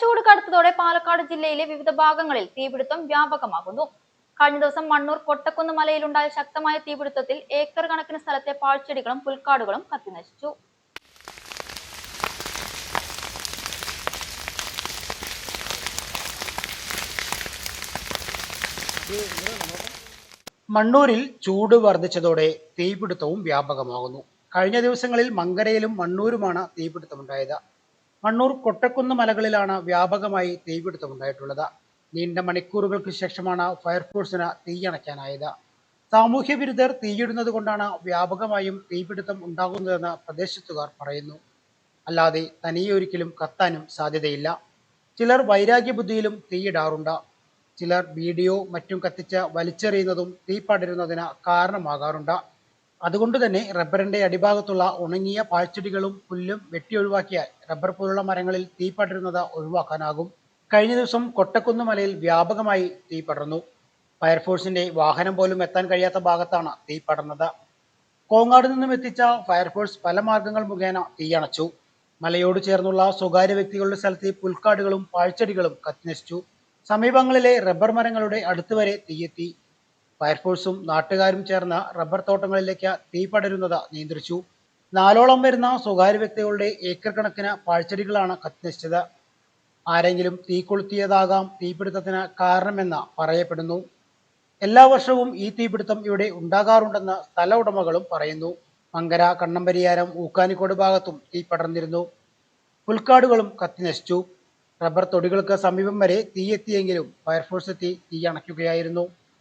ചൂട് കടുത്തതോടെ പാലക്കാട് ജില്ലയിലെ വിവിധ ഭാഗങ്ങളിൽ തീപിടുത്തം വ്യാപകമാകുന്നു. കഴിഞ്ഞ ദിവസം മണ്ണൂർ കൊട്ടക്കുന്ന് മലയിലുണ്ടായ ശക്തമായ തീപിടുത്തത്തിൽ ഏക്കർ കണക്കിന് സ്ഥലത്തെ പാഴ്ചെടികളും പുൽക്കാടുകളും കത്തിനശിച്ചു. മണ്ണൂരിൽ ചൂട് വർദ്ധിച്ചതോടെ തീപിടുത്തവും വ്യാപകമാകുന്നു. കഴിഞ്ഞ ദിവസങ്ങളിൽ മങ്കരയിലും മണ്ണൂരുമാണ് തീപിടുത്തമുണ്ടായത്. മണ്ണൂർ കൊട്ടക്കുന്ന് മലകളിലാണ് വ്യാപകമായി തീപിടുത്തമുണ്ടായിട്ടുള്ളത്. നീണ്ട മണിക്കൂറുകൾക്ക് ശേഷമാണ് ഫയർഫോഴ്സിന് തീയണയ്ക്കാനായത്. സാമൂഹ്യ വിരുദ്ധർ തീയിടുന്നത് കൊണ്ടാണ് വ്യാപകമായും തീപിടുത്തം ഉണ്ടാകുന്നതെന്ന് പ്രദേശത്തുകാർ പറയുന്നു. അല്ലാതെ തനിയെ ഒരിക്കലും കത്താനും സാധ്യതയില്ല. ചിലർ വൈരാഗ്യബുദ്ധിയിലും തീയിടാറുണ്ട്. ചിലർ വീഡിയോ മറ്റും കത്തിച്ച് വലിച്ചെറിയുന്നതും തീ പടരുന്നതിന് കാരണമാകാറുണ്ട്. അതുകൊണ്ട് തന്നെ റബ്ബറിന്റെ അടിഭാഗത്തുള്ള ഉണങ്ങിയ പാഴ്ചെടികളും പുല്ലും വെട്ടിയൊഴിവാക്കിയാൽ റബ്ബർ പോലുള്ള മരങ്ങളിൽ തീ പടരുന്നത് ഒഴിവാക്കാനാകും. കഴിഞ്ഞ ദിവസം കൊട്ടക്കുന്ന് മലയിൽ വ്യാപകമായി തീ പടർന്നു. ഫയർഫോഴ്സിന്റെ വാഹനം പോലും എത്താൻ കഴിയാത്ത ഭാഗത്താണ് തീ പടർന്നത്. കോങ്ങാട് നിന്നും എത്തിച്ച ഫയർഫോഴ്സ് പല മാർഗങ്ങൾ മുഖേന തീയണച്ചു. മലയോട് ചേർന്നുള്ള സ്വകാര്യ വ്യക്തികളുടെ സ്ഥലത്തെ പുൽക്കാടുകളും പാഴ്ചെടികളും കത്തിനശിച്ചു. സമീപങ്ങളിലെ റബ്ബർ മരങ്ങളുടെ അടുത്തുവരെ തീയെത്തി. ഫയർഫോഴ്സും നാട്ടുകാരും ചേർന്ന് റബ്ബർ തോട്ടങ്ങളിലേക്ക് തീ പടരുന്നത് നിയന്ത്രിച്ചു. 4ഓളം വരുന്ന സ്വകാര്യ വ്യക്തികളുടെ ഏക്കർ കണക്കിന് പാഴ്ചെടികളാണ് കത്തിനശിച്ചത്. ആരെങ്കിലും തീ കൊളുത്തിയതാകാം തീപിടുത്തത്തിന് കാരണമെന്ന് പറയപ്പെടുന്നു. എല്ലാ വർഷവും ഈ തീപിടുത്തം ഇവിടെ ഉണ്ടാകാറുണ്ടെന്ന് സ്ഥല ഉടമകളും പറയുന്നു. മങ്കര, കണ്ണമ്പരിയാരം, ഊക്കാനിക്കോട് ഭാഗത്തും തീ പടർന്നിരുന്നു. പുൽക്കാടുകളും കത്തിനശിച്ചു. റബ്ബർ തൊടികൾക്ക് സമീപം വരെ തീയെത്തിയെങ്കിലും ഫയർഫോഴ്സ് എത്തി തീ അണയ്ക്കുകയായിരുന്നു.